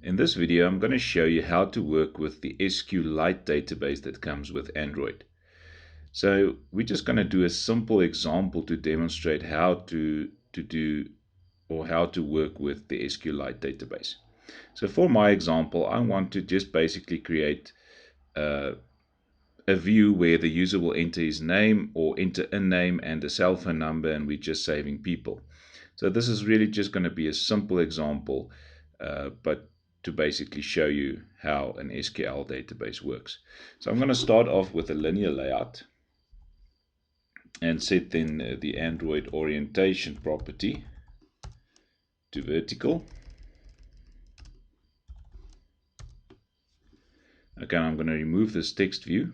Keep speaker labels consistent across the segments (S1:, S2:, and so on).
S1: In this video, I'm going to show you how to work with the Sqlite database that comes with Android. So we're just going to do a simple example to demonstrate how to do or how to work with the Sqlite database. So for my example, I want to just basically create a view where the user will enter his name or enter a name and a cell phone number, and we're just saving people. So this is really just going to be a simple example, but to basically show you how an SQL database works. So I'm going to start off with a linear layout and set then the Android orientation property to vertical. Okay, I'm going to remove this text view.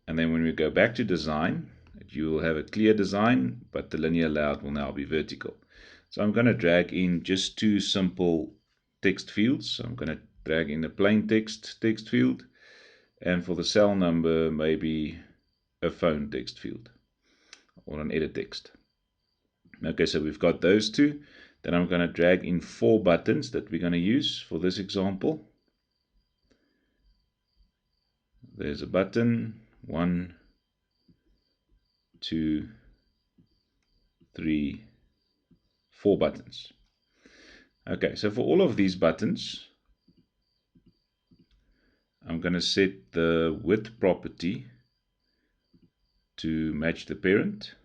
S1: And then when we go back to design, you will have a clear design, but the linear layout will now be vertical. So I'm going to drag in just two simple text fields. So I'm going to drag in a plain text field, and for the cell number, maybe a phone text field or an edit text. Okay, so we've got those two. Then I'm going to drag in 4 buttons that we're going to use for this example. There's a button, 1, 2, 3, 4 buttons. Okay, so for all of these buttons, I'm going to set the width property to match the parent,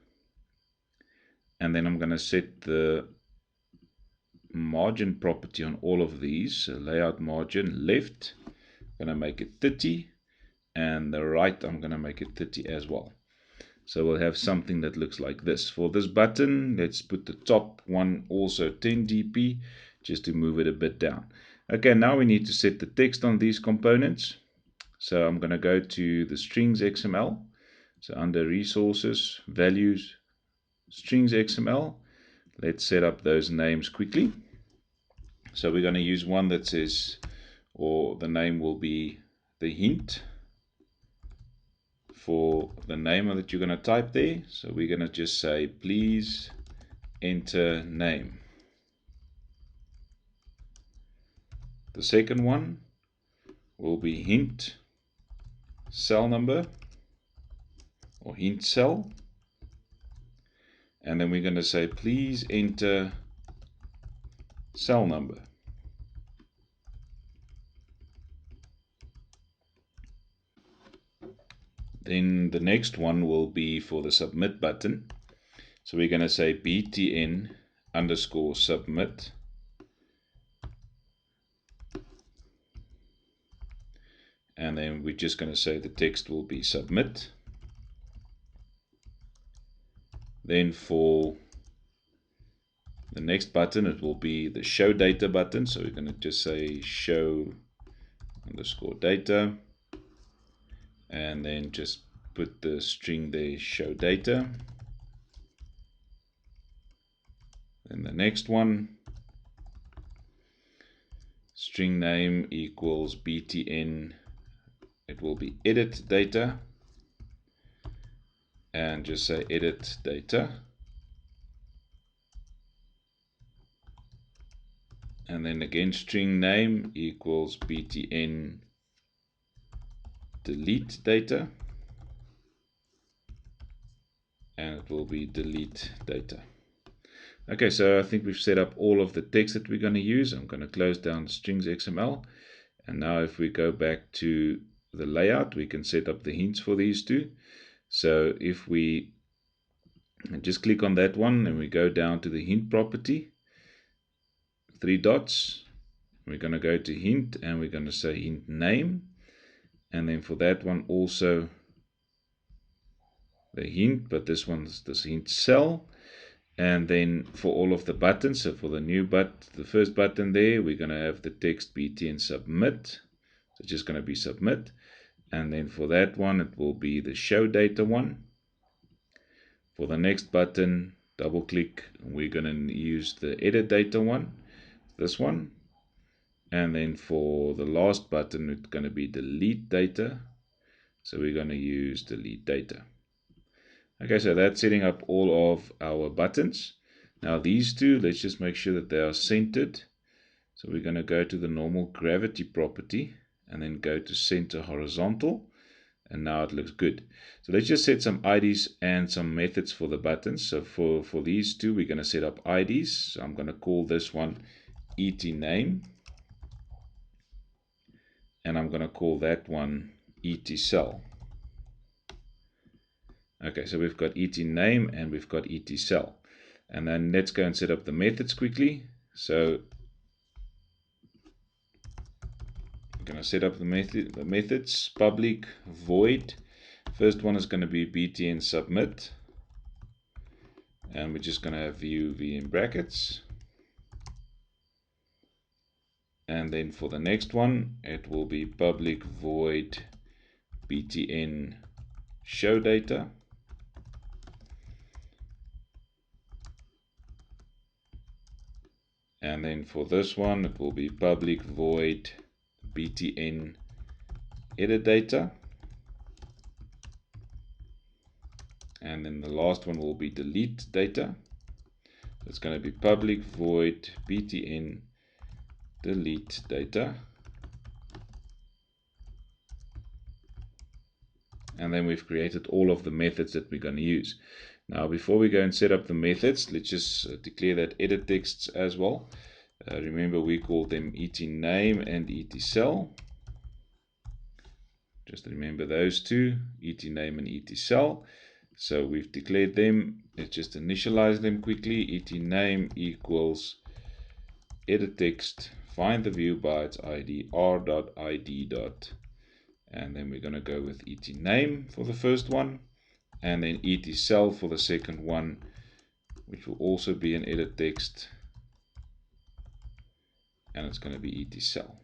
S1: and then I'm going to set the margin property on all of these. So layout margin left, I'm going to make it 30, and the right I'm going to make it 30 as well. So we'll have something that looks like this. For this button, let's put the top one also 10 dp just to move it a bit down. Okay, now we need to set the text on these components. So I'm going to go to the strings XML. So under resources, values, strings XML, let's set up those names quickly. So we're going to use one that says, or the name will be the hint for the name that you're going to type there. So we're going to just say, please enter name. The second one will be hint cell number or hint cell. And then we're going to say, please enter cell number. Then the next one will be for the submit button. So we're going to say btn underscore submit. And then we're just going to say the text will be submit. Then for the next button, it will be the show data button. So we're going to just say show underscore data. And then just put the string there, show data. Then the next one, string name equals btn, it will be edit data, and just say edit data. And then again, string name equals btn delete data, and it will be delete data. Okay, so I think we've set up all of the text that we're going to use. I'm going to close down the strings XML, and now if we go back to the layout, we can set up the hints for these two. So if we just click on that one and we go down to the hint property, 3 dots, we're going to go to hint and we're going to say hint name. And then for that one also the hint, but this one's this hint cell. And then for all of the buttons, so for the new the first button there, we're going to have the text btn submit. So it's just going to be submit. And then for that one, it will be the show data one. For the next button, double click, we're going to use the edit data one, this one. And then for the last button, it's going to be delete data. So we're going to use delete data. Okay, so that's setting up all of our buttons. Now these two, let's just make sure that they are centered. So we're going to go to the normal gravity property and then go to center horizontal. And now it looks good. So let's just set some IDs and some methods for the buttons. So for these two, we're going to set up IDs. So I'm going to call this one ET name. And I'm going to call that one ET cell. Okay, so we've got ET name and we've got ET cell. And then let's go and set up the methods quickly. So I'm going to set up the methods, public void. First one is going to be btn submit. And we're just going to have view v in brackets. And then for the next one, it will be public void btn show data. And then for this one, it will be public void btn edit data. And then the last one will be delete data. It's going to be public void btn delete data. And then we've created all of the methods that we're going to use. Now, before we go and set up the methods, let's just declare that edit texts as well. Remember, we called them ET name and ET cell. Just remember those two, ET name and ET cell. So we've declared them. Let's just initialize them quickly. ET name equals edit text, find the view by its ID, r.id. And then we're going to go with ET name for the first one. And then ET cell for the second one, which will also be an edit text. And it's going to be ET cell.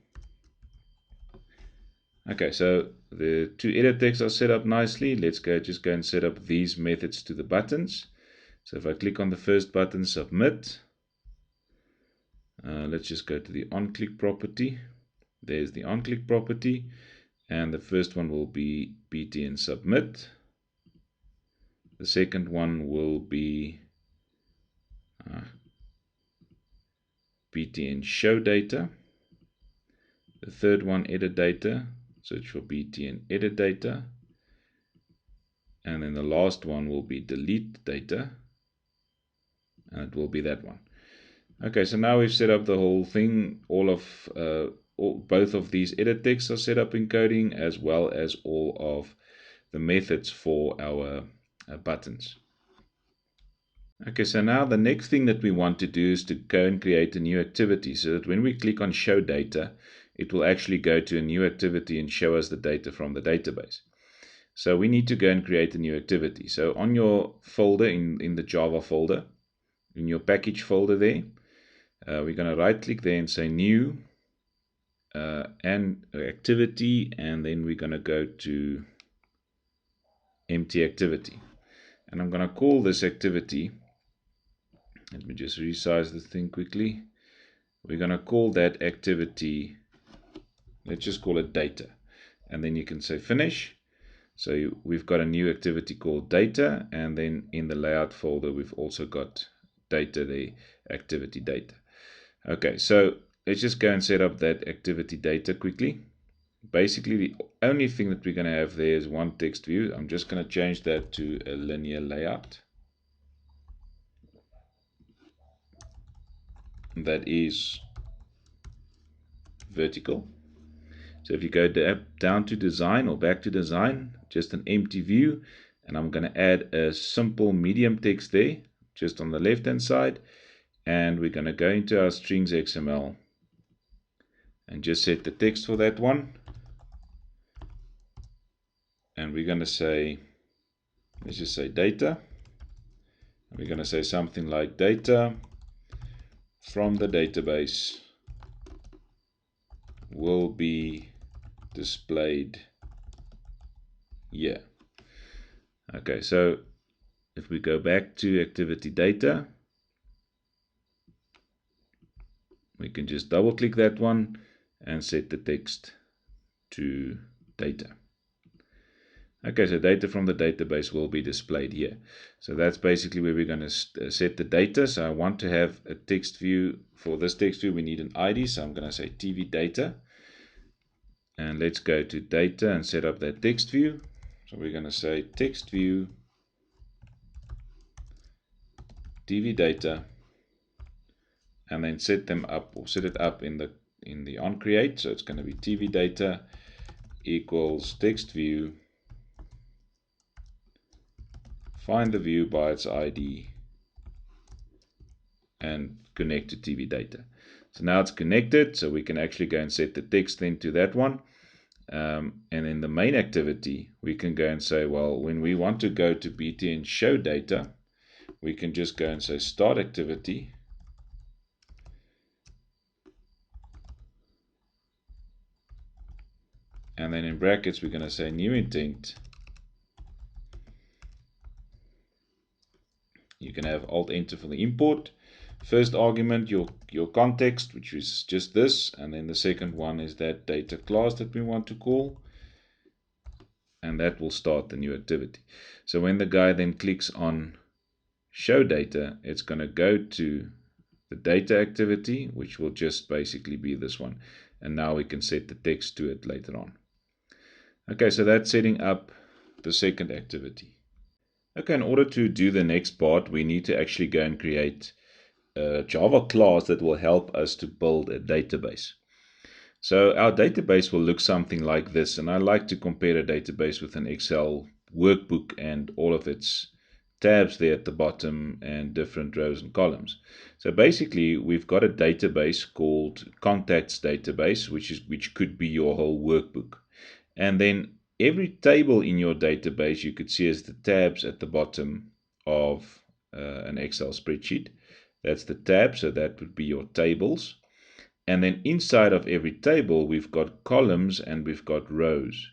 S1: Okay, so the two edit texts are set up nicely. Let's just go and set up these methods to the buttons. So if I click on the first button, submit, let's just go to the onClick property. There's the onClick property. And the first one will be btn submit. The second one will be btn show data. The third one, edit data. Search for btn edit data. And then the last one will be delete data. And it will be that one. Okay, so now we've set up the whole thing. Both of these edit texts are set up in coding, as well as all of the methods for our buttons. Okay, so now the next thing that we want to do is to go and create a new activity, so that when we click on show data, it will actually go to a new activity and show us the data from the database. So we need to go and create a new activity. So on your folder, in the Java folder, in your package folder there, we're going to right click there and say new and activity, and then we're going to go to empty activity. And I'm going to call this activity, let me just resize the thing quickly. We're going to call that activity, let's just call it data. And then you can say finish. So we've got a new activity called data, and then in the layout folder we've also got data there, activity data. Okay, so let's just go and set up that activity data quickly. Basically, the only thing that we're going to have there is one text view. I'm just going to change that to a linear layout. That is vertical. So if you go down to design or back to design, just an empty view, and I'm going to add a simple medium text there, just on the left hand side, and we're going to go into our strings XML and just set the text for that one. And we're going to say, let's just say data. And we're going to say something like data from the database will be displayed here. Okay, so if we go back to activity data, we can just double click that one and set the text to data. Okay, so data from the database will be displayed here. So that's basically where we're going to set the data. So I want to have a text view. For this text view, we need an ID. So I'm going to say TV data. And let's go to data and set up that text view. So we're going to say text view TV data, and then set them up, or set it up in the on create. So it's going to be TV data equals text view, find the view by its ID, and connect to TV data. So now it's connected, so we can actually go and set the text then to that one. And in the main activity, we can go and say, well, when we want to go to btn show data, we can just go and say start activity, and then in brackets we're going to say new intent. You can have alt enter for the import. First argument, your context, which is just this, and then the second one is that data class that we want to call, and that will start the new activity. So when the guy then clicks on show data, it's going to go to the data activity, which will just basically be this one, and now we can set the text to it later on. Okay, so that's setting up the second activity. Okay, in order to do the next part, we need to actually go and create a Java class that will help us to build a database. So our database will look something like this, and I like to compare a database with an Excel workbook and all of its tabs there at the bottom and different rows and columns. So basically we've got a database called contacts database, which could be your whole workbook. And then every table in your database you could see as the tabs at the bottom of an Excel spreadsheet. That's the tab, so that would be your tables. And then inside of every table, we've got columns and we've got rows.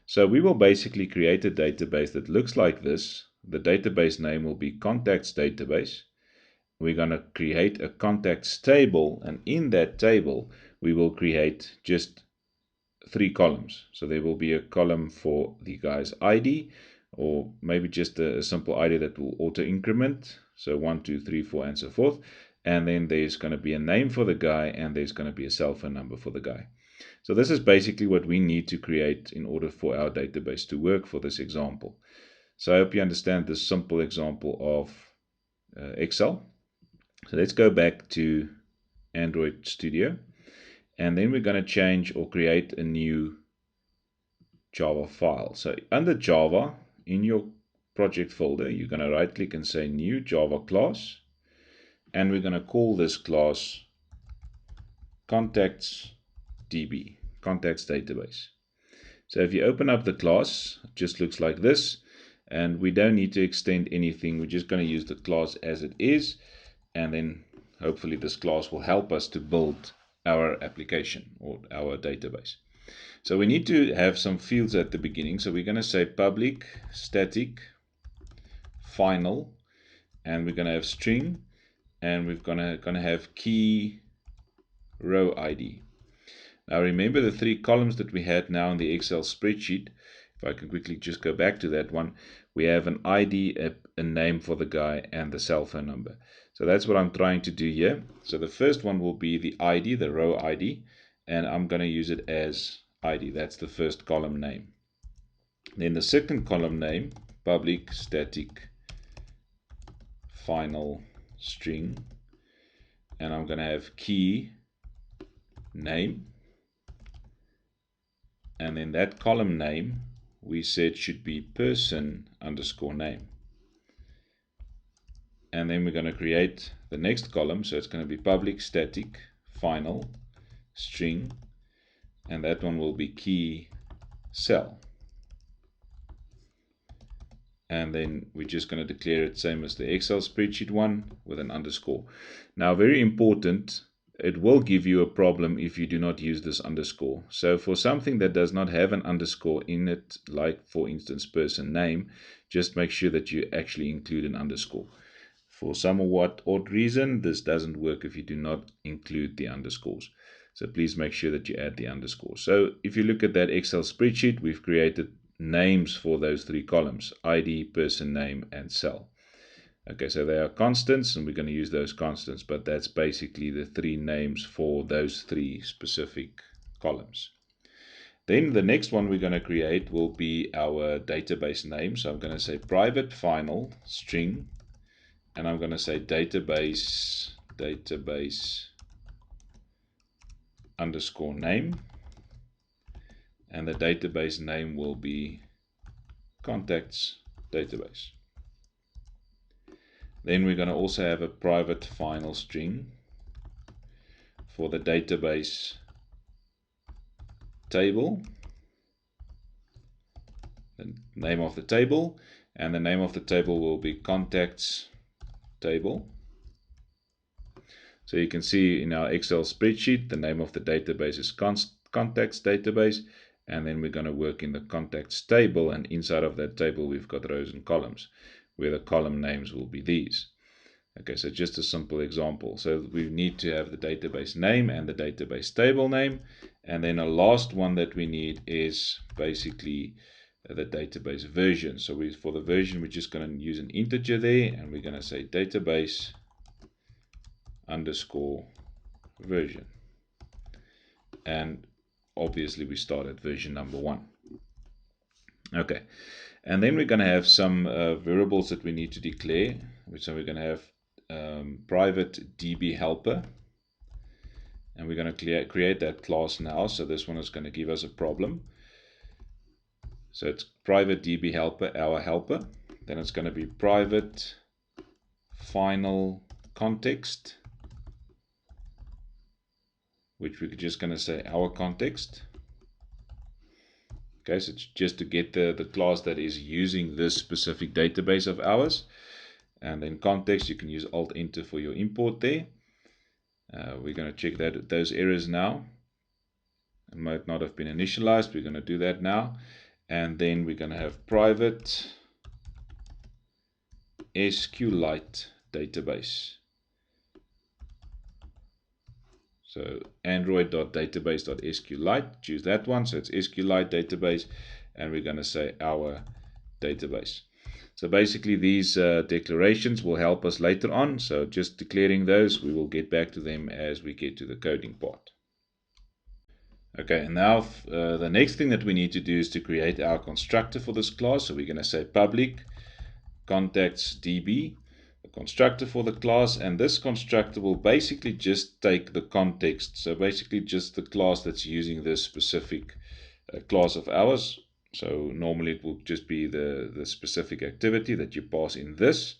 S1: So we will basically create a database that looks like this. The database name will be contacts database. We're going to create a contacts table, and in that table, we will create just 3 columns. So there will be a column for the guy's ID, or maybe just a simple ID that will auto increment. So 1, 2, 3, 4, and so forth. And then there's going to be a name for the guy, and there's going to be a cell phone number for the guy. So this is basically what we need to create in order for our database to work for this example. So I hope you understand this simple example of Excel. So let's go back to Android Studio, and then we're going to change or create a new Java file. So under Java, in your project folder, you're going to right click and say new Java class. And we're going to call this class contacts DB, contacts database. So if you open up the class, it just looks like this, and we don't need to extend anything. We're just going to use the class as it is, and then hopefully this class will help us to build our application or our database. So we need to have some fields at the beginning. So we're going to say public static final, and we're going to have string, and we're gonna have key row ID. Now remember the 3 columns that we had now in the Excel spreadsheet. If I can quickly just go back to that one, we have an ID, a name for the guy, and the cell phone number. So that's what I'm trying to do here. So the first one will be the ID, the row ID, and I'm going to use it as ID. That's the first column name. Then the second column name, public static final string, and I'm going to have key name, and then that column name we said should be person underscore name. And then we're going to create the next column, so it's going to be public static final string, and that one will be key cell. And then we're just going to declare it same as the Excel spreadsheet one with an underscore. Now, very important, it will give you a problem if you do not use this underscore. So for something that does not have an underscore in it, like for instance person name, just make sure that you actually include an underscore. For somewhat odd reason, this doesn't work if you do not include the underscores. So please make sure that you add the underscore. So if you look at that Excel spreadsheet, we've created names for those three columns: ID, person name, and cell. Okay, so they are constants, and we're going to use those constants, but that's basically the three names for those three specific columns. Then the next one we're going to create will be our database name. So I'm going to say private final string, and I'm going to say database underscore name, and the database name will be contacts database. Then we're going to also have a private final string for the database table, the name of the table, and the name of the table will be contacts table. So you can see in our Excel spreadsheet, the name of the database is contacts database, and then we're going to work in the contacts table, and inside of that table we've got rows and columns, where the column names will be these. Okay, so just a simple example. So we need to have the database name and the database table name, and then a last one that we need is basically the database version. So for the version, we're just going to use an integer there, and we're going to say database underscore version, and obviously we start at version number 1. Okay, and then we're going to have some variables that we need to declare, so we're going to have private DB helper, and we're going to create that class now. So this one is going to give us a problem. So it's private DB helper, our helper. Then it's going to be private final context, which we're just going to say our context. Okay, so it's just to get the class that is using this specific database of ours. And then context, you can use Alt Enter for your import there. We're going to check those errors now. It might not have been initialized. We're going to do that now. And then we're going to have private Sqlite database. So android.database.sqlite, choose that one. So it's Sqlite database, and we're going to say our database. So basically these declarations will help us later on. So just declaring those, we will get back to them as we get to the coding part. Okay, and now the next thing that we need to do is to create our constructor for this class. So we're going to say public contacts DB, a constructor for the class, and this constructor will basically just take the context. So basically just the class that's using this specific class of ours. So normally it will just be the specific activity that you pass in this.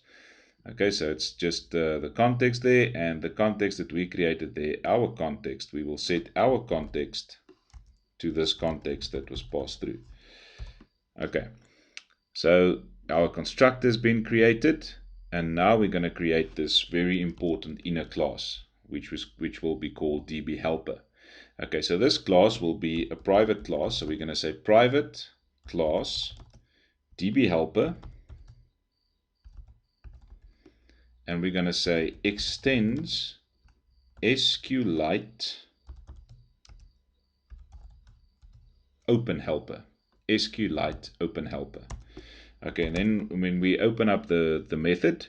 S1: Okay, so it's just the context there, and the context that we created there, our context, we will set our context to this context that was passed through. Okay, so our constructor has been created, and now we're going to create this very important inner class, which will be called DB helper. Okay, so this class will be a private class. So we're going to say private class DB helper, and we're going to say extends Sqlite open helper, Sqlite open helper. Okay, and then when we open up the method,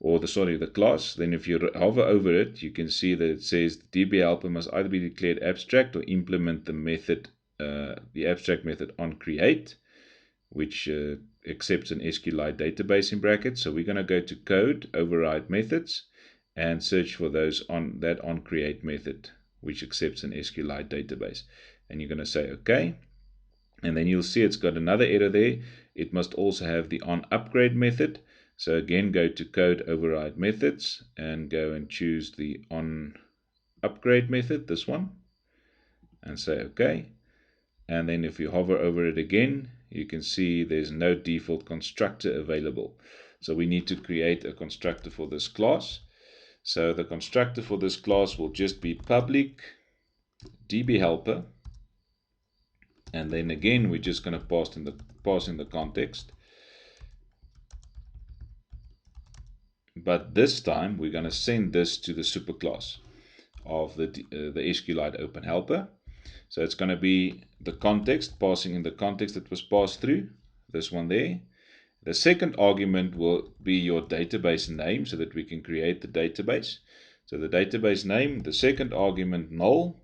S1: or the class, then if you hover over it, you can see that it says the DB helper must either be declared abstract or implement the method, the abstract method on create, which accepts an Sqlite database in brackets. So we're going to go to code, override methods, and search for those on create method, which accepts an Sqlite database. And you're going to say OK. And then you'll see it's got another error there. It must also have the on upgrade method. So again, go to code, override methods, and go and choose the on upgrade method, this one, and say OK. And then if you hover over it again, you can see there's no default constructor available. So we need to create a constructor for this class. So the constructor for this class will just be public DB helper. And then again, we're just going to pass in the context. But this time, we're going to send this to the superclass of the Sqlite open helper. So it's going to be the context, passing in the context that was passed through, this one there. The second argument will be your database name so that we can create the database. So the database name, the second argument null,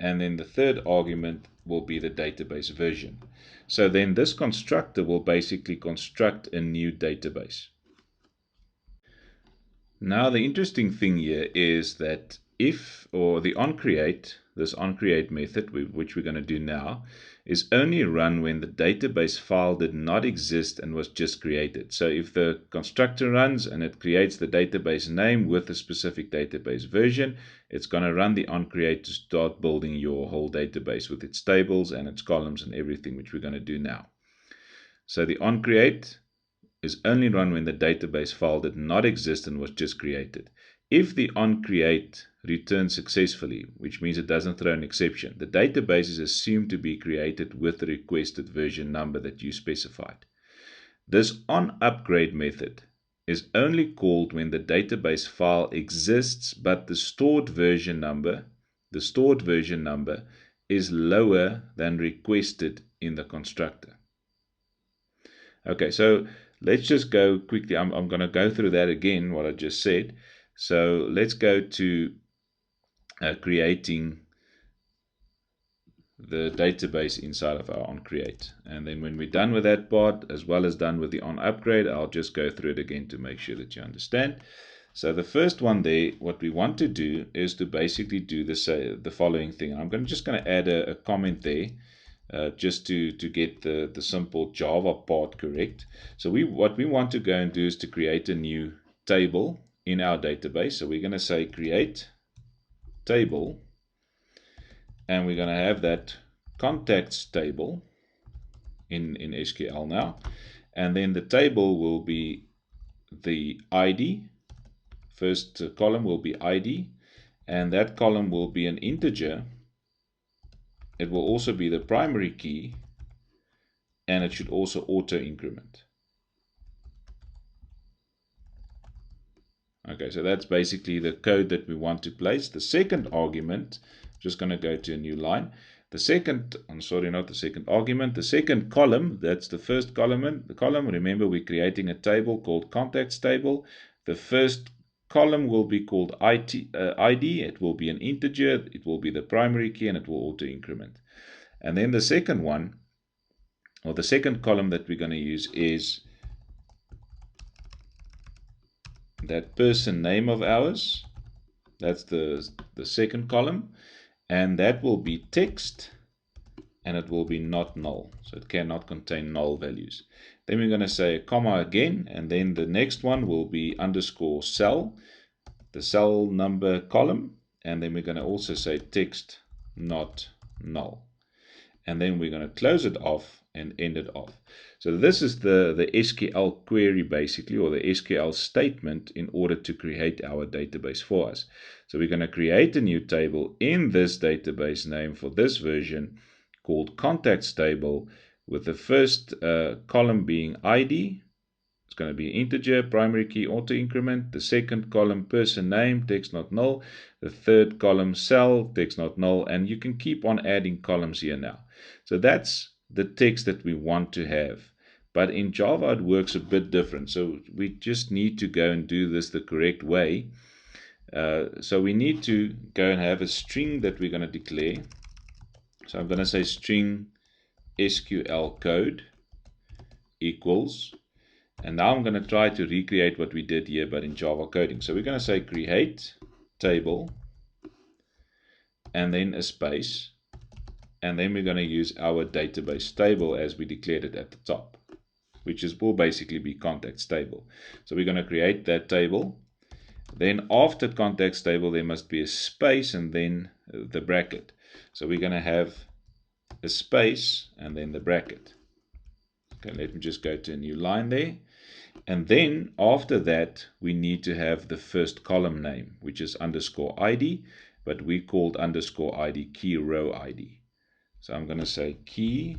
S1: and then the third argument will be the database version. So then this constructor will basically construct a new database. Now the interesting thing here is that if, or the onCreate, this onCreate method, which we're going to do now, is only run when the database file did not exist and was just created. So if the constructor runs and it creates the database name with a specific database version, it's going to run the onCreate to start building your whole database with its tables and its columns and everything, which we're going to do now. So the onCreate is only run when the database file did not exist and was just created. If the onCreate returns successfully, which means it doesn't throw an exception, the database is assumed to be created with the requested version number that you specified. This onUpgrade method is only called when the database file exists, but the stored version number is lower than requested in the constructor. Okay, so let's just go quickly. I'm going to go through that again, what I just said. So let's go to creating the database inside of our onCreate. And then when we're done with that part, as well as done with the onUpgrade, I'll just go through it again to make sure that you understand. So the first one there, what we want to do is to basically do the following thing. I'm just going to add a comment there. Just to get the simple Java part correct. So what we want to go and do is to create a new table in our database. So we're going to say create table, and we're going to have that contacts table in SQL now, and then the table will be the ID. First column will be ID, and that column will be an integer. It will also be the primary key, and it should also auto increment. Okay, so that's basically the code that we want to place. The second argument, just going to go to a new line. The second, I'm sorry, not the second argument, the second column, that's the first column. Remember, we're creating a table called contacts table. The first column will be called ID. It will be an integer, it will be the primary key, and it will auto increment. And then the second one, or the second column that we're going to use, is that person name of ours. That's the second column, and that will be text, and it will be not null, so it cannot contain null values. Then we're going to say a comma again, and then the next one will be underscore cell, the cell number column, and then we're going to also say text not null. And then we're going to close it off and end it off. So this is the SQL query basically, or the SQL statement in order to create our database for us. So we're going to create a new table in this database name for this version called contacts table, with the first column being ID. It's going to be integer, primary key, auto increment. The second column, person name, text not null. The third column, cell, text not null. And you can keep on adding columns here now. So that's the text that we want to have. But in Java, it works a bit different. So we just need to go and do this the correct way. So we need to go and have a string that we're going to declare. So I'm going to say string SQL code equals. And now I'm going to try to recreate what we did here, but in Java coding. So we're going to say create table, and then a space, and then we're going to use our database table as we declared it at the top, which will basically be contacts table. So we're going to create that table. Then after contacts table, there must be a space and then the bracket. So we're going to have a space and then the bracket. Okay, let me just go to a new line there. And then after that, we need to have the first column name, which is underscore ID, but we called underscore ID key row ID. So I'm going to say key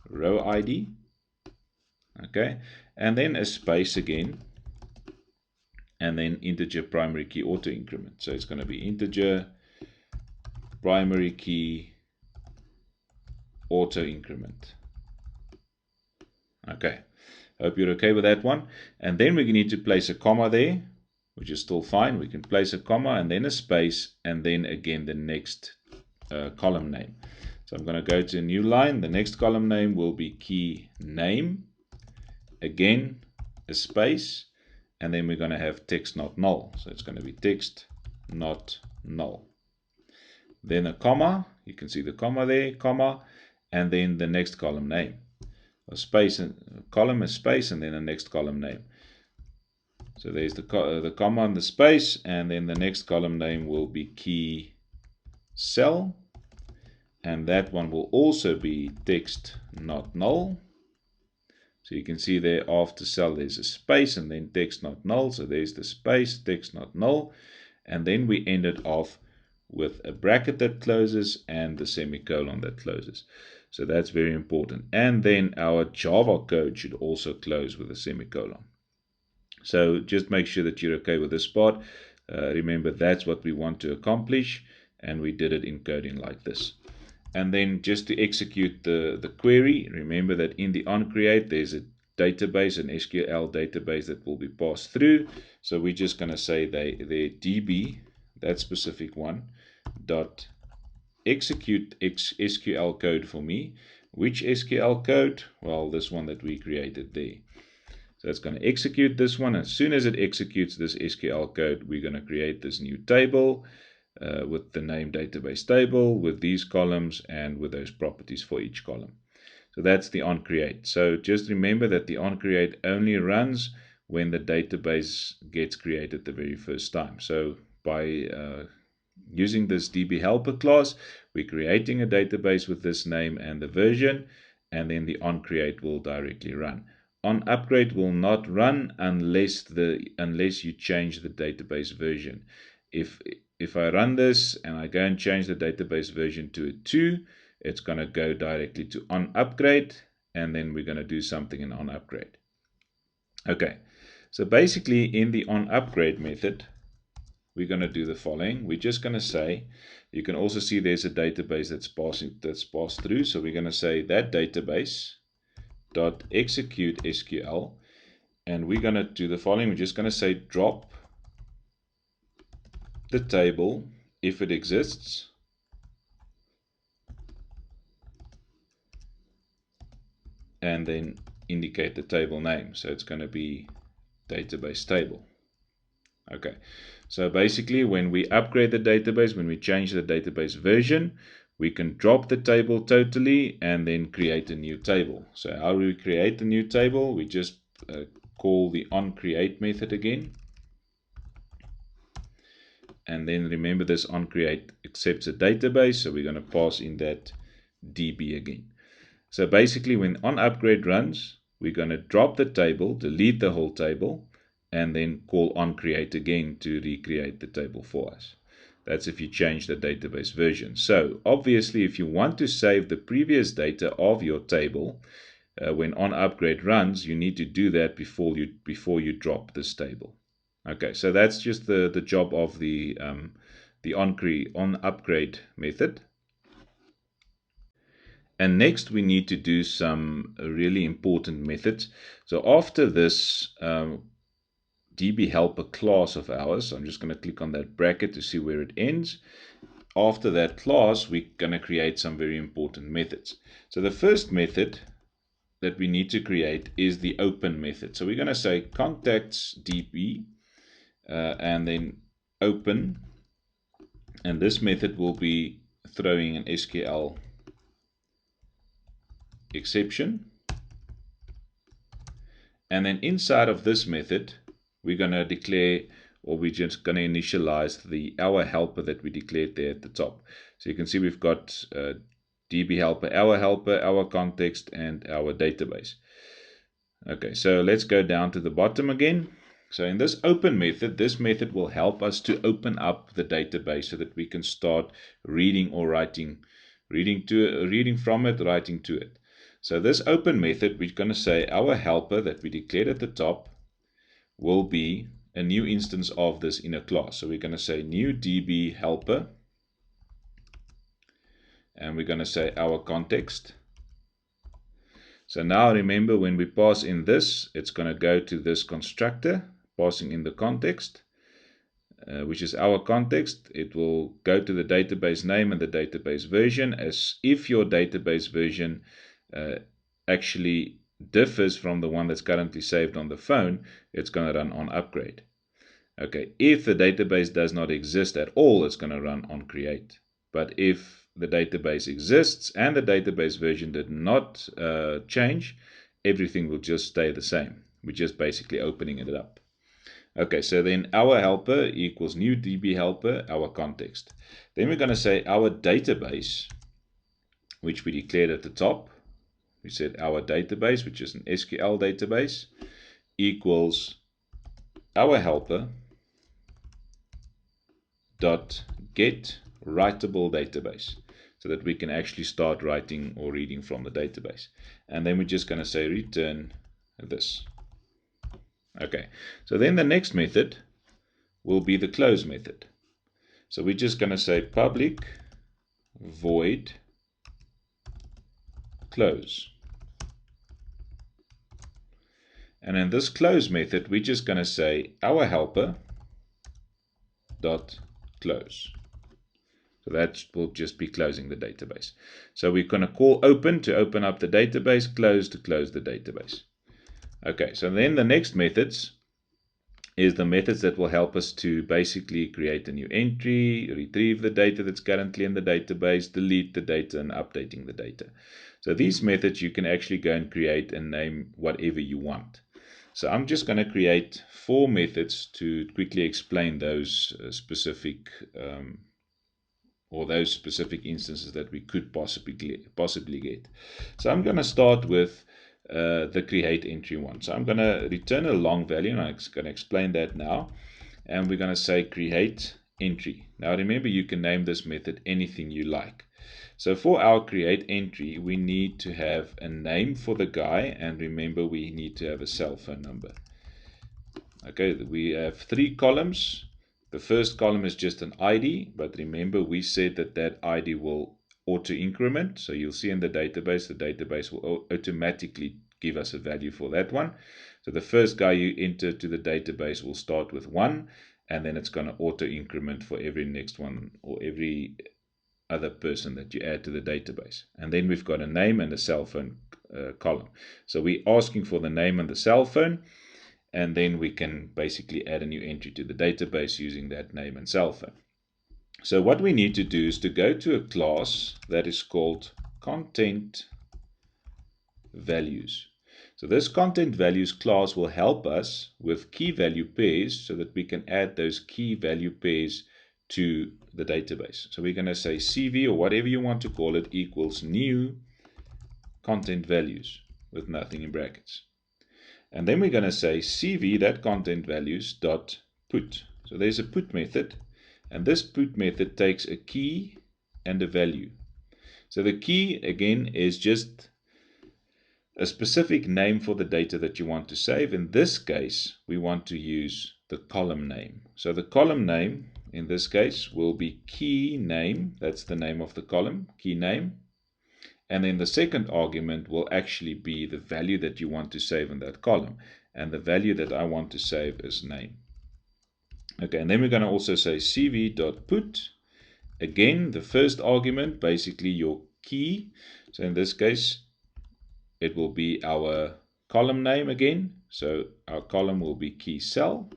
S1: row ID. Okay, and then a space again, and then integer primary key auto increment. So it's going to be integer primary key auto increment. Okay, hope you're okay with that one. And then we need to place a comma there, which is still fine. We can place a comma and then a space, and then again the next column name. So I'm going to go to a new line. The next column name will be key name, again a space, and then we're going to have text not null. So it's going to be text not null. Then a comma, you can see the comma there, comma, and then the next column name. A space and column, a space, and then the next column name. So there's the comma and the space, and then the next column name will be key cell, and that one will also be text not null. So you can see there after cell there's a space and then text not null. So there's the space, text not null, and then we end it off with a bracket that closes and the semicolon that closes. So that's very important. And then our Java code should also close with a semicolon. So just make sure that you're okay with this part. Remember, that's what we want to accomplish, and we did it in coding like this. And then just to execute the query, remember that in the onCreate there's a database, an SQL database that will be passed through. So we're just going to say the DB, that specific one, dot execute SQL code for me. Which SQL code? Well, this one that we created there. So it's going to execute this one. As soon as it executes this SQL code, we're going to create this new table with the name database table, with these columns and with those properties for each column. So that's the onCreate. So just remember that the onCreate only runs when the database gets created the very first time. So by using this DB helper class, we're creating a database with this name and the version, and then the onCreate will directly run. OnUpgrade will not run unless you change the database version. If I run this and I go and change the database version to a 2, it's going to go directly to OnUpgrade, and then we're going to do something in OnUpgrade. Okay, so basically in the OnUpgrade method, we're going to do the following. We're just going to say, you can also see there's a database that's passed through. So we're going to say that database dot execute SQL, and we're going to do the following. We're just going to say drop the table if it exists, and then indicate the table name. So it's going to be database table. Okay, so basically when we upgrade the database, when we change the database version, we can drop the table totally and then create a new table. So how do we create a new table? We just call the onCreate method again. And then remember, this onCreate accepts a database, so we're going to pass in that DB again. So basically when onUpgrade runs, we're going to drop the table, delete the whole table, and then call onCreate again to recreate the table for us. That's if you change the database version. So obviously if you want to save the previous data of your table, when onUpgrade runs, you need to do that before you drop this table. Okay, so that's just the job of the onUpgrade method. And next we need to do some really important methods. So after this DB helper class of ours, I'm just going to click on that bracket to see where it ends. After that class, we're going to create some very important methods. So the first method that we need to create is the open method. So we're going to say contacts DB and then open, and this method will be throwing an SQL exception. And then inside of this method, we're going to declare, or we're just going to initialize our helper that we declared there at the top. So you can see we've got DB helper, our context, and our database. Okay, so let's go down to the bottom again. So in this open method, this method will help us to open up the database so that we can start reading or writing, reading from it, writing to it. So this open method, we're going to say our helper that we declared at the top will be a new instance of this inner class. So we're going to say new DB helper, and we're going to say our context. So now remember, when we pass in this, it's going to go to this constructor, passing in the context, which is our context. It will go to the database name and the database version, as if your database version actually differs from the one that's currently saved on the phone, it's going to run on upgrade. Okay, if the database does not exist at all, it's going to run on create. But if the database exists and the database version did not change, everything will just stay the same. We're just basically opening it up. Okay, so then our helper equals new DB helper, our context. Then we're going to say our database, which we declared at the top. We said our database, which is an SQL database, equals our helper dot get writable database, so that we can actually start writing or reading from the database. And then we're just going to say return this. Okay, so then the next method will be the close method. So we're just going to say public void close. And in this close method, we're just going to say our helper dot close. So that will just be closing the database. So we're going to call open to open up the database, close to close the database. Okay, so then the next methods is the methods that will help us to basically create a new entry, retrieve the data that's currently in the database, delete the data, and updating the data. So these methods you can actually go and create and name whatever you want. So I'm just going to create 4 methods to quickly explain those specific instances that we could possibly get. So I'm going to start with the create entry one. So I'm going to return a long value, and I'm going to explain that now. And we're going to say create entry. Now remember, you can name this method anything you like. So for our create entry, we need to have a name for the guy, and remember, we need to have a cell phone number. Okay, we have 3 columns. The first column is just an ID, but remember, we said that that ID will auto increment. So you'll see in the database will automatically give us a value for that one. So the first guy you enter to the database will start with 1, and then it's going to auto increment for every next one or every other person that you add to the database. And then we've got a name and a cell phone column. So we're asking for the name and the cell phone, and then we can basically add a new entry to the database using that name and cell phone. So what we need to do is to go to a class that is called content values. So this content values class will help us with key value pairs, so that we can add those key value pairs to the database. So we're going to say CV, or whatever you want to call it, equals new content values with nothing in brackets. And then we're going to say CV, that content values, dot put. So there's a put method, and this put method takes a key and a value. So the key, again, is just a specific name for the data that you want to save. In this case, we want to use the column name. So the column name in this case will be key name. That's the name of the column, key name. And then the second argument will actually be the value that you want to save in that column. And the value that I want to save is name. Okay, and then we're going to also say cv.put. Again, the first argument, basically your key. So in this case, it will be our column name again. So our column will be key cell.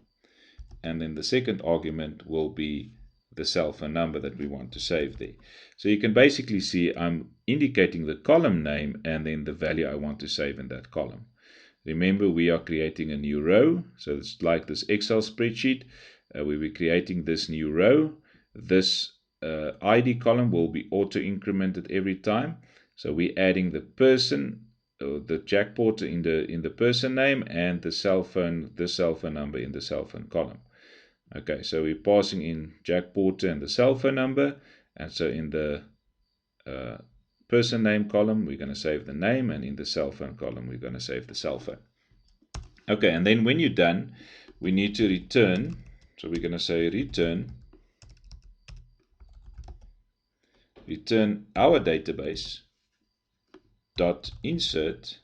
S1: And then the second argument will be the cell phone number that we want to save there. So you can basically see I'm indicating the column name and then the value I want to save in that column. Remember, we are creating a new row. So it's like this Excel spreadsheet. We'll be creating this new row. This ID column will be auto incremented every time. So we're adding the person, the Jack Porter in the person name, and the cell phone number in the cell phone column. Okay, so we're passing in Jack Porter and the cell phone number, and so in the person name column we're going to save the name, and in the cell phone column we're going to save the cell phone. Okay, and then when you're done, we need to return. So we're going to say return return our database dot insert,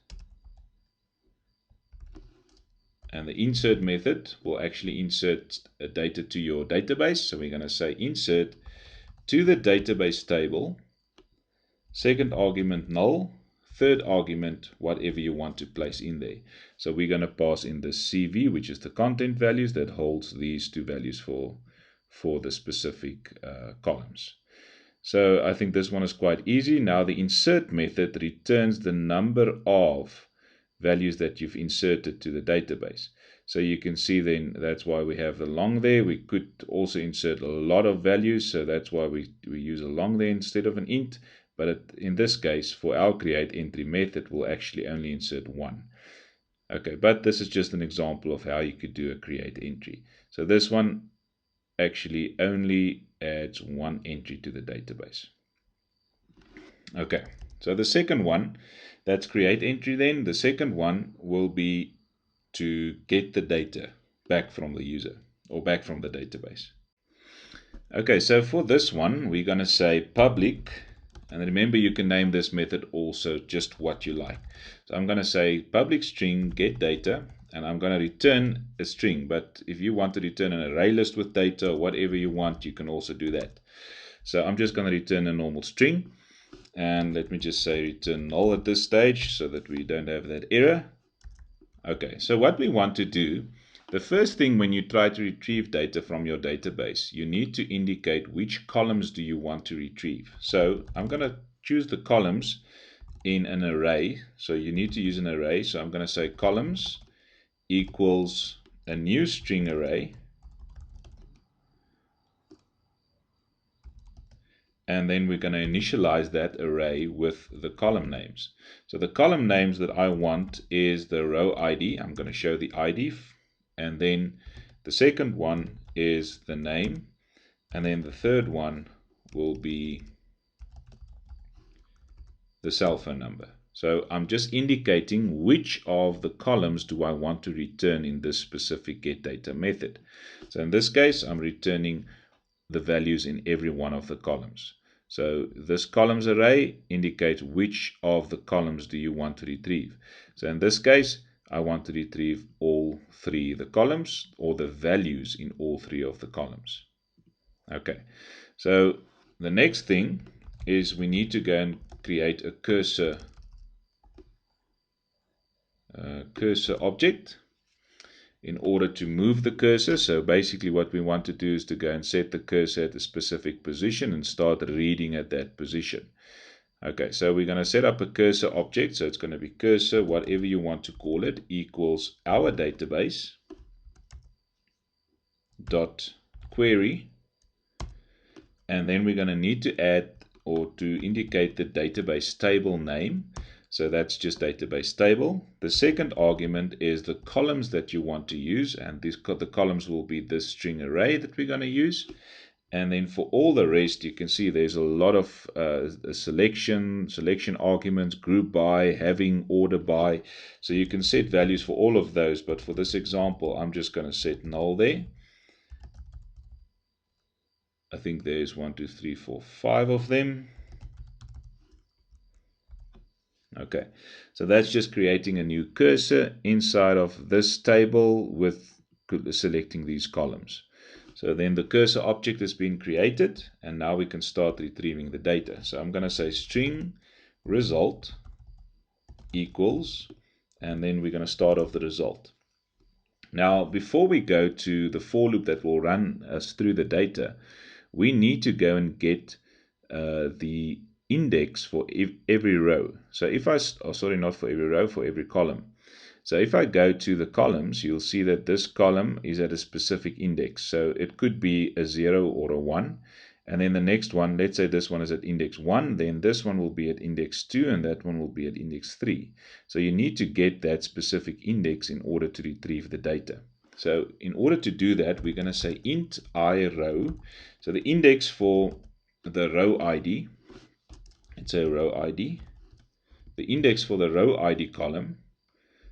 S1: and the insert method will actually insert data to your database. So we're going to say insert to the database table, second argument null, third argument whatever you want to place in there. So we're going to pass in the CV, which is the content values that holds these two values for the specific columns. So I think this one is quite easy. Now the insert method returns the number of values that you've inserted to the database. So you can see then that's why we have the long there. We could also insert a lot of values, so that's why we use a long there instead of an int. But in this case, for our create entry method, we'll actually only insert one. Okay, but this is just an example of how you could do a create entry. So this one actually only adds one entry to the database. Okay, so the second one, that's create entry then. The second one will be to get the data back from the user or back from the database. Okay, so for this one, we're going to say public, and remember you can name this method also just what you like. So I'm going to say public string get data, and I'm going to return a string, but if you want to return an array list with data or whatever you want, you can also do that. So I'm just going to return a normal string, and let me just say return null at this stage so that we don't have that error. Okay, so what we want to do, the first thing when you try to retrieve data from your database, you need to indicate which columns do you want to retrieve. So I'm going to choose the columns in an array. So you need to use an array. So I'm going to say columns equals a new string array. And then we're going to initialize that array with the column names. So the column names that I want is the row ID. I'm going to show the ID. And then the second one is the name. And then the third one will be the cell phone number. So I'm just indicating which of the columns do I want to return in this specific getData method. So in this case, I'm returning the values in every one of the columns. So this columns array indicates which of the columns do you want to retrieve. So in this case, I want to retrieve all three the columns or the values in all three of the columns. Okay, so the next thing is we need to go and create a cursor object in order to move the cursor. So basically what we want to do is to go and set the cursor at a specific position and start reading at that position. Okay, so we're going to set up a cursor object. So it's going to be cursor, whatever you want to call it, equals our database dot query. And then we're going to need to add or to indicate the database table name. So that's just database table. The second argument is the columns that you want to use, and the columns will be this string array that we're going to use. And then for all the rest, you can see there's a lot of selection arguments, group by, having, order by. So you can set values for all of those, but for this example, I'm just going to set null there. I think there's 1, 2, 3, 4, 5 of them. Okay, so that's just creating a new cursor inside of this table with selecting these columns. So then the cursor object has been created, and now we can start retrieving the data. So I'm going to say string result equals, and then we're going to start off the result. Now, before we go to the for loop that will run us through the data, we need to go and get the index for every row. So if I, sorry, not for every row, for every column. So if I go to the columns, you'll see that this column is at a specific index. So it could be a 0 or a 1. And then the next one, let's say this one is at index 1, then this one will be at index 2, and that one will be at index 3. So you need to get that specific index in order to retrieve the data. So in order to do that, we're going to say int I row. So the index for the row ID, let's say row ID, the index for the row ID column,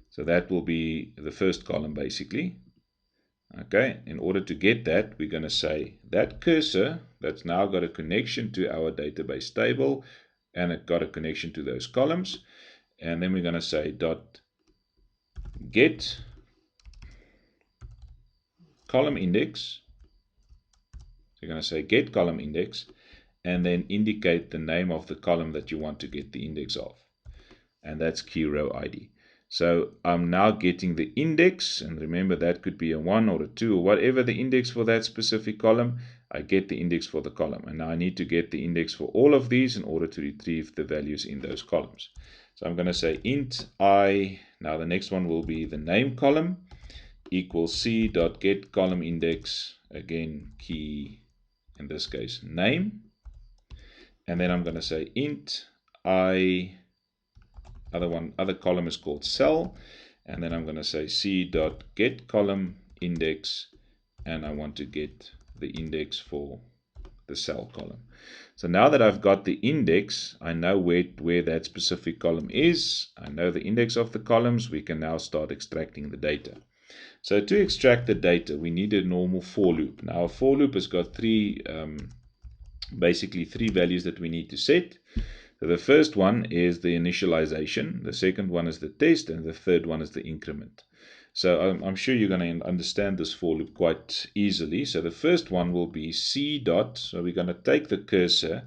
S1: so that will be the first column basically. Okay, in order to get that, we're going to say that cursor that's now got a connection to our database table, and it got a connection to those columns. And then we're going to say dot get column index. So you're going to say get column index, and then indicate the name of the column that you want to get the index of. And that's key row ID. So I'm now getting the index, and remember that could be a 1 or a 2 or whatever the index for that specific column. I get the index for the column, and now I need to get the index for all of these in order to retrieve the values in those columns. So I'm going to say int I, now the next one will be the name column, equals c.get column index, again key, in this case name, and then I'm going to say int I, other column is called cell, and then I'm going to say c.get column index, and I want to get the index for the cell column. So now that I've got the index, I know where that specific column is, I know the index of the columns, we can now start extracting the data. So to extract the data, we need a normal for loop. Now a for loop has got basically three values that we need to set. So the first one is the initialization, the second one is the test, and the third one is the increment. So I'm sure you're going to understand this for loop quite easily. So the first one will be c dot, so we're going to take the cursor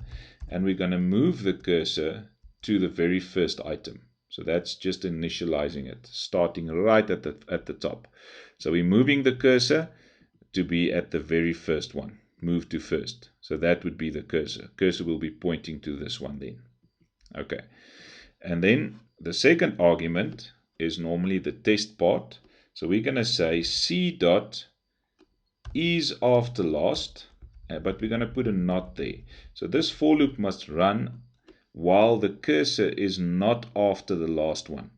S1: and we're going to move the cursor to the very first item. So that's just initializing it, starting right at the top. So we're moving the cursor to be at the very first one, move to first. So that would be the cursor. Cursor will be pointing to this one then. Okay, and then the second argument is normally the test part. So we're going to say c dot is after last, but we're going to put a not there. So this for loop must run while the cursor is not after the last one.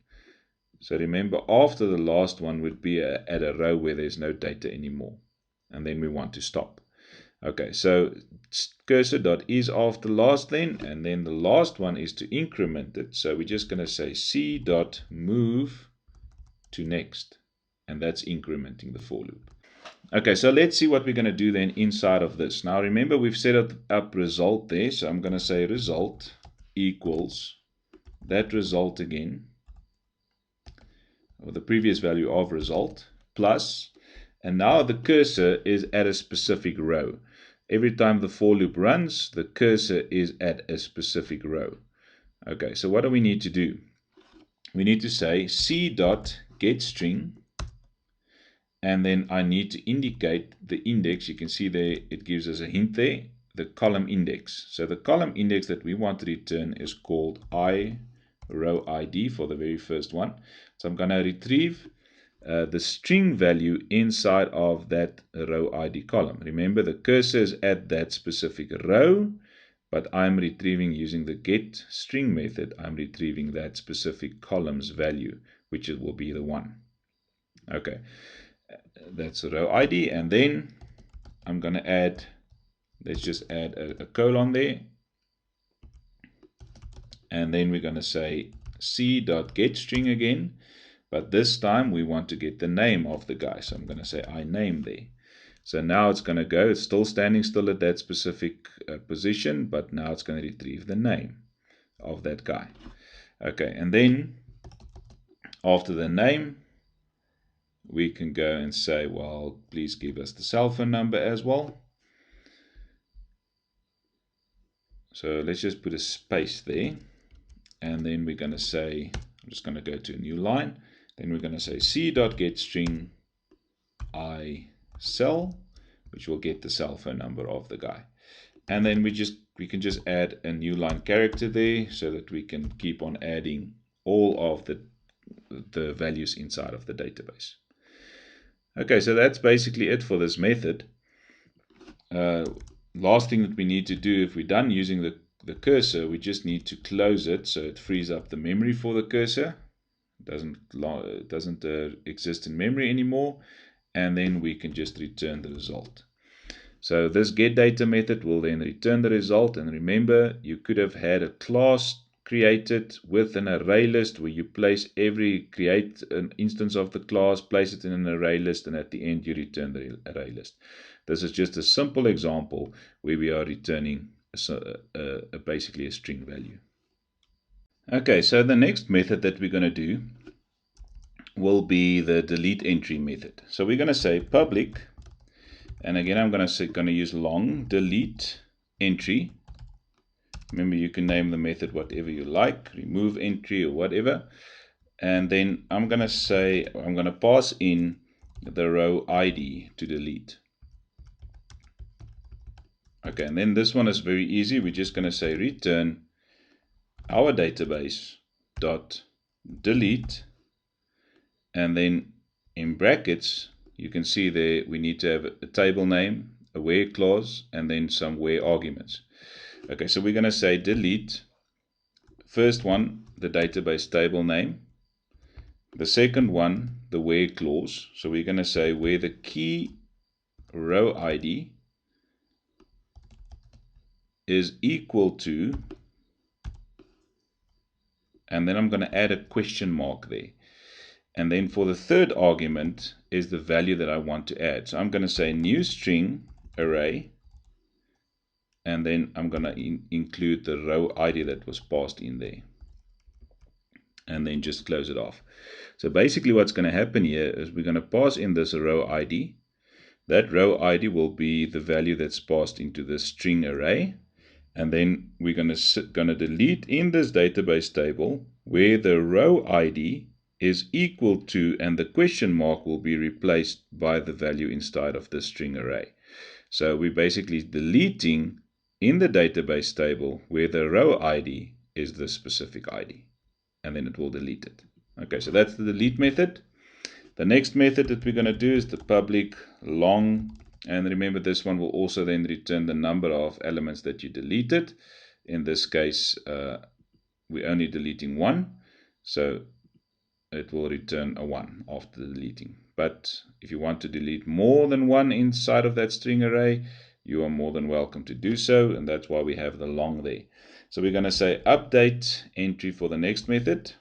S1: So remember, after the last one would be at a row where there's no data anymore, and then we want to stop. Okay, so cursor dot is after last then, and then the last one is to increment it. So we're just going to say c dot move to next, and that's incrementing the for loop. Okay, so let's see what we're going to do then inside of this. Now remember, we've set up result there, so I'm going to say result equals that result again, or the previous value of result, plus, and now the cursor is at a specific row. Every time the for loop runs, the cursor is at a specific row. Okay, so what do we need to do? We need to say c dot get string, and then I need to indicate the index. You can see there it gives us a hint there, the column index. So the column index that we want to return is called I row ID for the very first one. So I'm going to retrieve the string value inside of that row ID column. Remember, the cursor is at that specific row, but I'm retrieving using the get string method, I'm retrieving that specific column's value, which it will be the 1. Okay, that's the row ID, and then I'm going to add, let's just add a colon there, and then we're going to say c.getString again, but this time we want to get the name of the guy, so I'm going to say iname there. So now it's going to go, it's still standing still at that specific position, but now it's going to retrieve the name of that guy. Okay, and then after the name, we can go and say, well, please give us the cell phone number as well. So let's just put a space there, and then we're going to say, I'm just going to go to a new line, then we're going to say c.getString cell, which will get the cell phone number of the guy. And then we can just add a new line character there so that we can keep on adding all of the values inside of the database. Okay, so that's basically it for this method. Last thing that we need to do, if we're done using the cursor, we just need to close it so it frees up the memory for the cursor. It doesn't exist in memory anymore, and then we can just return the result. So this getData method will then return the result, and remember, you could have had a class created with an array list where you create an instance of the class, place it in an array list, and at the end you return the array list. This is just a simple example where we are returning basically a string value. Okay, so the next method that we're going to do will be the delete entry method. So we're going to say public, and again I'm going to use long delete entry. Remember, you can name the method whatever you like, remove entry or whatever. And then I'm going to pass in the row ID to delete. Okay, and then this one is very easy. We're just going to say return our database dot delete, and then in brackets you can see there we need to have a table name, a where clause, and then some where arguments. Okay, so we're going to say delete, first one, the database table name, the second one, the where clause. So we're going to say where the key row ID is equal to, and then I'm going to add a question mark there. And then for the third argument is the value that I want to add. So I'm going to say new string array, and then I'm going to include the row ID that was passed in there, and then just close it off. So basically what's going to happen here is we're going to pass in this row ID. That row ID will be the value that's passed into the string array, and then we're going to delete in this database table where the row ID is equal to, and the question mark will be replaced by the value inside of the string array. So we're basically deleting in the database table where the row ID is the specific ID, and then it will delete it. Okay, so that's the delete method. The next method that we're going to do is the public long, and remember this one will also then return the number of elements that you deleted. In this case we're only deleting one, so it will return a 1 after deleting. But if you want to delete more than one inside of that string array, you are more than welcome to do so, and that's why we have the long there. So we're going to say update entry for the next method,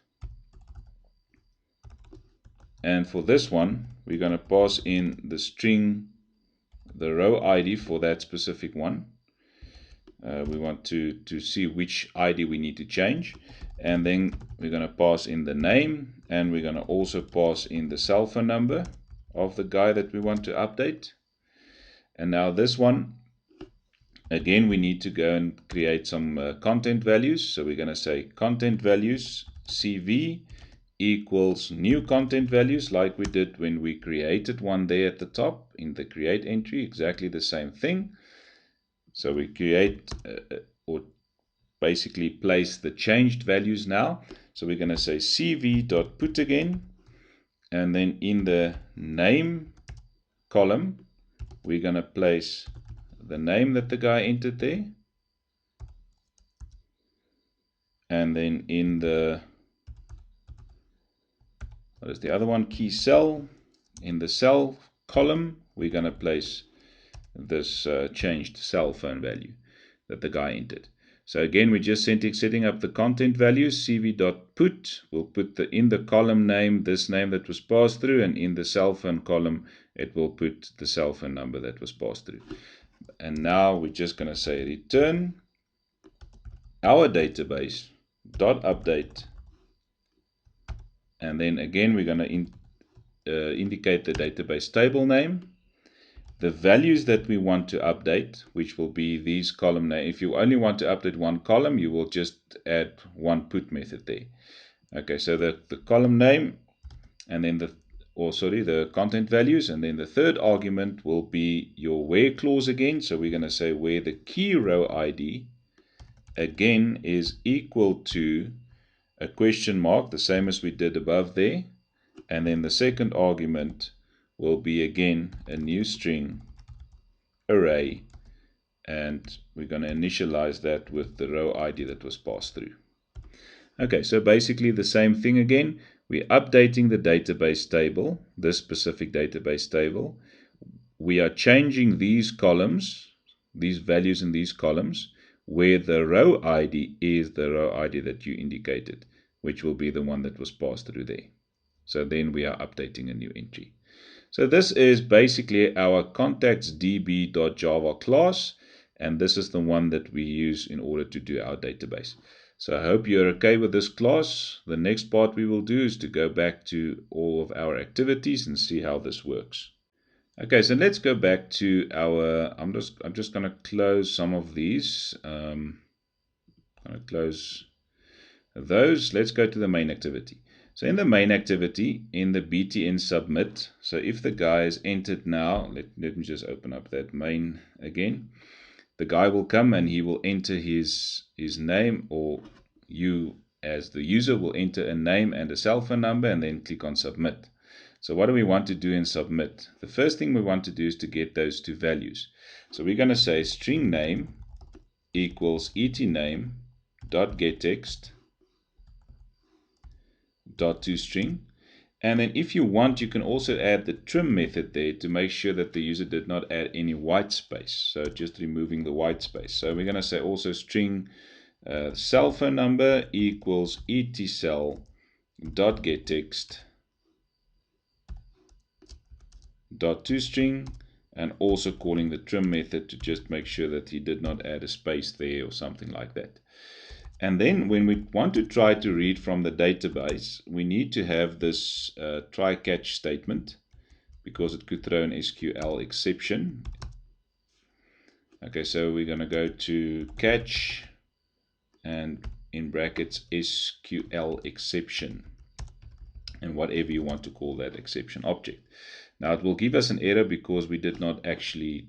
S1: and for this one we're going to pass in the string, the row ID for that specific one. We want to see which ID we need to change, and then we're going to pass in the name, and we're going to also pass in the cell phone number of the guy that we want to update. And now this one, again, we need to go and create some content values. So we're going to say content values CV equals new content values, like we did when we created one there at the top in the create entry, exactly the same thing. So we create or basically place the changed values now. So we're going to say cv.put again, and then in the name column we're going to place the name that the guy entered there, and then in the, what is the other one, key cell, in the cell column we're going to place this changed cell phone value that the guy entered. So again, we're just setting up the content values. cv.put will put in the column name this name that was passed through, and in the cell phone column it will put the cell phone number that was passed through. And now we're just going to say return our database dot update, and then again we're going to indicate the database table name, the values that we want to update, which will be these column name. If you only want to update one column, you will just add one put method there. Okay, so the column name, and then the content values, and then the third argument will be your where clause again. So we're going to say where the key row ID again is equal to a question mark, the same as we did above there, and then the second argument will be again a new string array, and we're going to initialize that with the row ID that was passed through. Okay, so basically the same thing again. We're updating the database table, this specific database table. We are changing these columns, these values in these columns. where the row ID is the row ID that you indicated, which will be the one that was passed through there. So then we are updating a new entry. So this is basically our contactsdb.java class, and this is the one that we use in order to do our database. So I hope you're okay with this class. The next part we will do is to go back to all of our activities and see how this works. Okay, so let's go back to our, I'm just going to close some of these. I'm going to close those. Let's go to the main activity. So in the main activity, in the btn submit, so if the guy is entered now, let me just open up that main again. The guy will come and he will enter his name, or you as the user will enter a name and a cell phone number and then click on submit. So what do we want to do in submit? The first thing we want to do is to get those two values. So we're going to say string name equals etname dot getText dot toString, and then if you want, you can also add the trim method there to make sure that the user did not add any white space, so just removing the white space. So we're going to say also string cell phone number equals etcell dot getText dot toString, and also calling the trim method to just make sure that he did not add a space there or something like that. And then when we want to try to read from the database, we need to have this try catch statement, because it could throw an SQL exception. Okay, so we're going to go to catch and in brackets SQL exception, and whatever you want to call that exception object. Now it will give us an error because we did not actually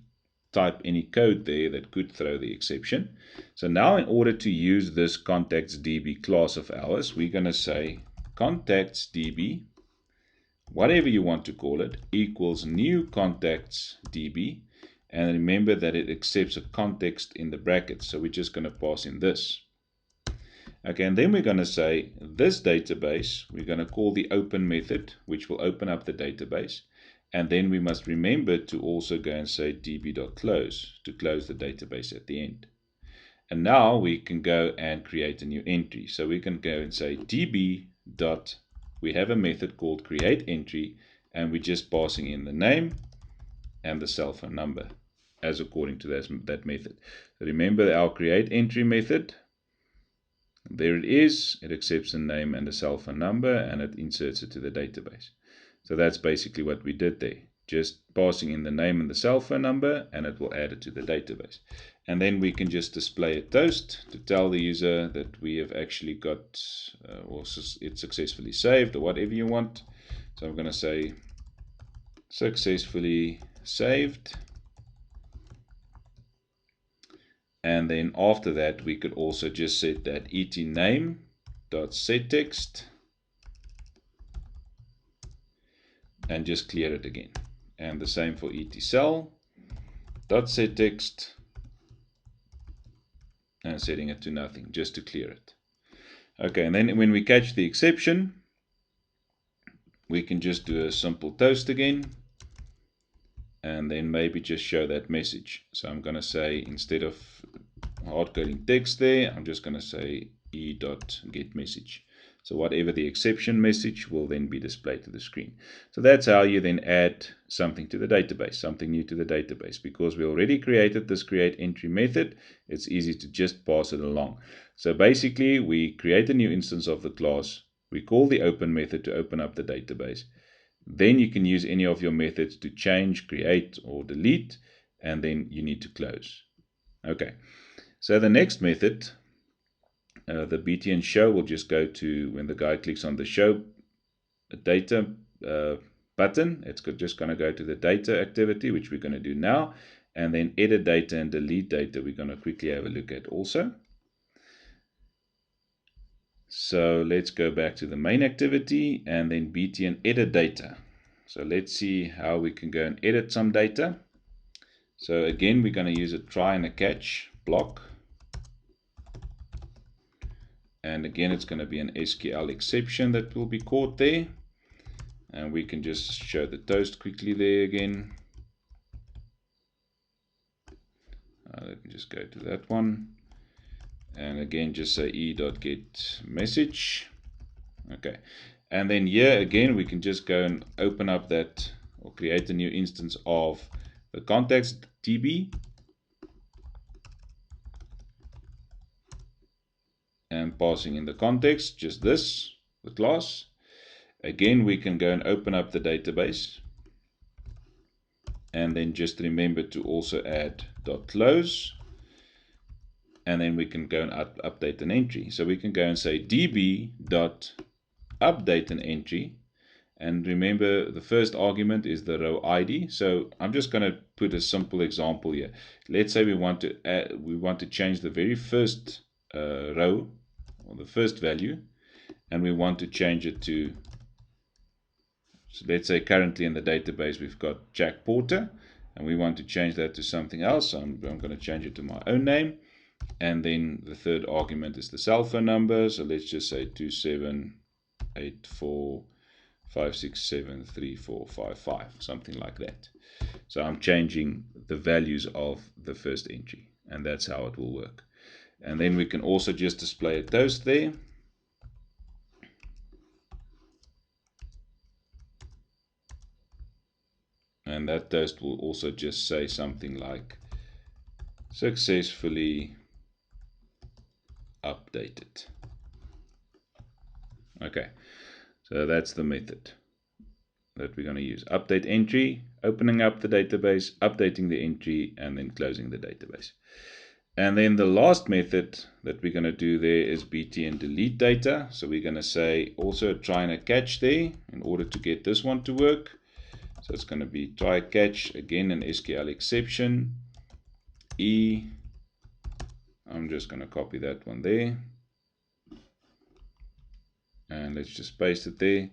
S1: type any code there that could throw the exception. So now in order to use this contactsDB class of ours, we're going to say contactsDB, whatever you want to call it, equals new contactsDB, and remember that it accepts a context in the brackets, so we're just going to pass in this. Okay, and then we're going to say this database, we're going to call the open method, which will open up the database. And then we must remember to also go and say db.close to close the database at the end. And now we can go and create a new entry. So we can go and say db. We have a method called create entry, and we're just passing in the name and the cell phone number as according to that method. So remember our create entry method. There it is. It accepts the name and the cell phone number, and it inserts it to the database. So that's basically what we did there. Just passing in the name and the cell phone number, and it will add it to the database. And then we can just display a toast to tell the user that we have actually got, or it's successfully saved, or whatever you want. So I'm going to say successfully saved. And then after that, we could also just set that etname.setText and just clear it again. And the same for etcell.setText and setting it to nothing just to clear it. Okay, and then when we catch the exception, we can just do a simple toast again and then maybe just show that message. So I'm going to say, instead of hard coding text there, I'm just going to say e.getMessage. So whatever the exception message will then be displayed to the screen. So that's how you then add something to the database, something new to the database. Because we already created this create entry method, it's easy to just pass it along. So basically, we create a new instance of the class. We call the open method to open up the database. Then you can use any of your methods to change, create, or delete, and then you need to close. Okay, so the next method, the btn show, will just go to when the guy clicks on the show data button. It's just going to go to the data activity, which we're going to do now, and then edit data and delete data we're going to quickly have a look at also. So let's go back to the main activity and then btn edit data. So let's see how we can go and edit some data. So again, we're going to use a try and a catch block. And again, it's going to be an SQL exception that will be caught there. And we can just show the toast quickly there again. Let me just go to that one. And again, just say e.getMessage. Okay. And then here again, we can just go and open up that or create a new instance of the context DB. And passing in the context, just this, the class. Again, we can go and open up the database. And then just remember to also add .close. And then we can go and update an entry. So we can go and say db.update an entry. And remember, the first argument is the row ID. So I'm just going to put a simple example here. Let's say we want to change the very first row, or the first value, and we want to change it to, so let's say currently in the database we've got Jack Porter, and we want to change that to something else. So I'm going to change it to my own name. And then the third argument is the cell phone number. So let's just say 2784567345, something like that. So I'm changing the values of the first entry, and that's how it will work. And then we can also just display a toast there. And that toast will also just say something like successfully updated. Okay, so that's the method that we're going to use. Update entry, opening up the database, updating the entry, and then closing the database. And then the last method that we're going to do there is btn delete data. So we're going to say also try and a catch there in order to get this one to work. So it's going to be try catch, again an SQL exception, E. I'm just going to copy that one there. And let's just paste it there.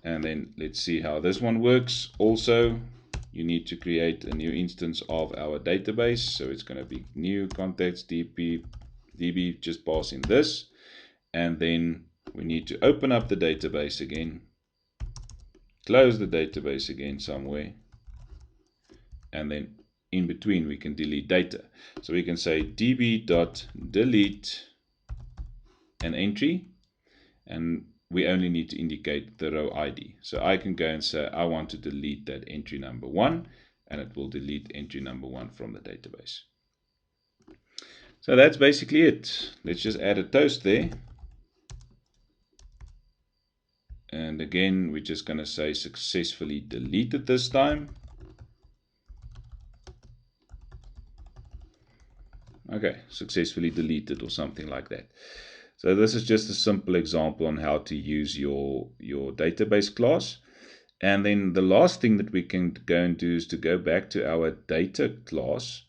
S1: And then let's see how this one works. Also, you need to create a new instance of our database. So it's going to be new context DB, just pass in this. And then we need to open up the database again, close the database again somewhere. And then in between we can delete data. So we can say db.delete an entry, and we only need to indicate the row ID. So I can go and say I want to delete that entry number 1, and it will delete entry number 1 from the database. So that's basically it. Let's just add a toast there. And again, we're just going to say successfully deleted this time. Okay, successfully deleted or something like that. So this is just a simple example on how to use your database class. And then the last thing that we can go and do is to go back to our data class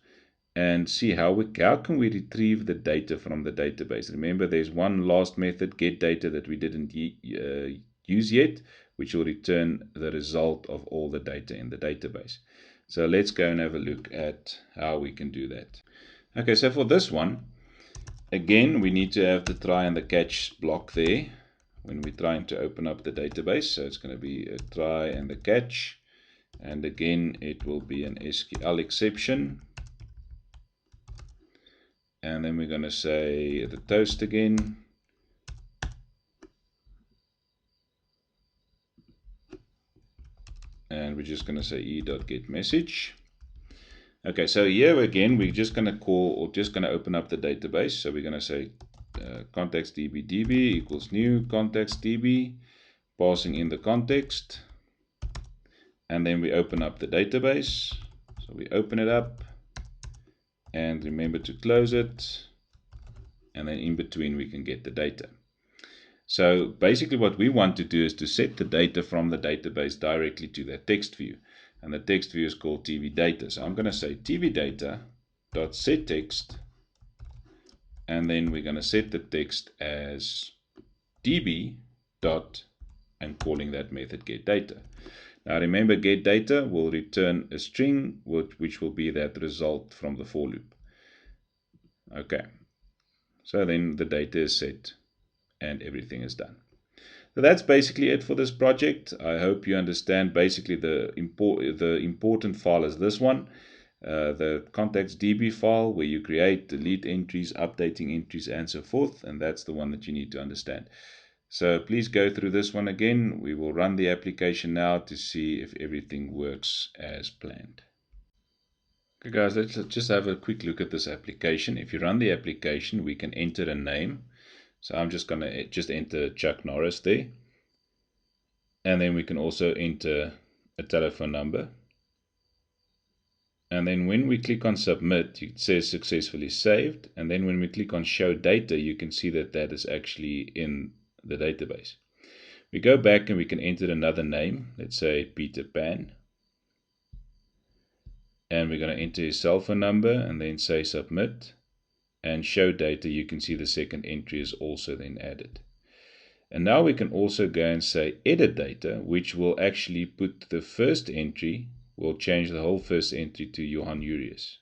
S1: and see how can we retrieve the data from the database. Remember, there's one last method, get data, that we didn't use yet, which will return the result of all the data in the database. So let's go and have a look at how we can do that. Okay, so for this one, again, we need to have the try and the catch block there when we're trying to open up the database. So it's going to be a try and the catch. And again, it will be an SQL exception. And then we're going to say the toast again. And we're just going to say e.getMessage. Okay, so here again, we're just going to call, or just going to open up the database. So we're going to say context db equals new context db, passing in the context. And then we open up the database. So we open it up. And remember to close it. And then in between, we can get the data. So basically what we want to do is to set the data from the database directly to the text view. And the text view is called TV data. So I'm going to say TV data.setText. And then we're going to set the text as db dot and calling that method getData. Now remember, getData will return a string, which will be that result from the for loop. Okay. So then the data is set and everything is done. So that's basically it for this project. I hope you understand basically the important file is this one. the contacts DB file where you create, delete entries, updating entries, and so forth, and that's the one that you need to understand. So please go through this one again. We will run the application now to see if everything works as planned. Okay guys, let's just have a quick look at this application. If you run the application, we can enter a name. So I'm just going to enter Chuck Norris there. And then we can also enter a telephone number. And then when we click on submit, it says successfully saved. And then when we click on show data, you can see that that is actually in the database. We go back and we can enter another name. Let's say Peter Pan. And we're going to enter his cell phone number and then say submit. And show data, you can see the second entry is also then added. And now we can also go and say edit data, which will actually put the first entry, will change the whole first entry to Johan Urius.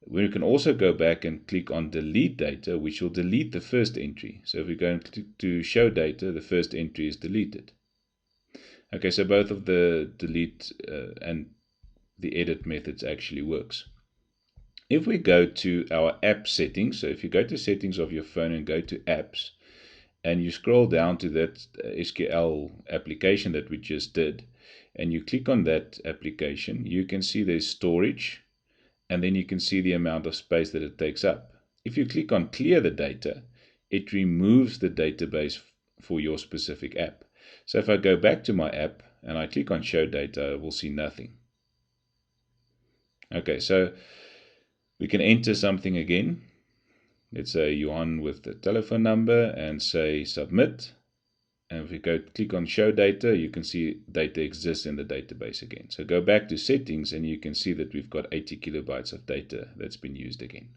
S1: We can also go back and click on delete data, which will delete the first entry. So if we go and click to show data, the first entry is deleted. Okay, so both of the delete and the edit methods actually works. If we go to our app settings, so if you go to settings of your phone and go to apps, and you scroll down to that SQL application that we just did, and you click on that application, you can see there's storage, and then you can see the amount of space that it takes up. If you click on clear the data, it removes the database for your specific app. So if I go back to my app and I click on show data, I will see nothing. Okay, so we can enter something again. Let's say Johan with the telephone number and say submit. And if we go click on show data, you can see data exists in the database again. So go back to settings and you can see that we've got 80 kilobytes of data that's been used again.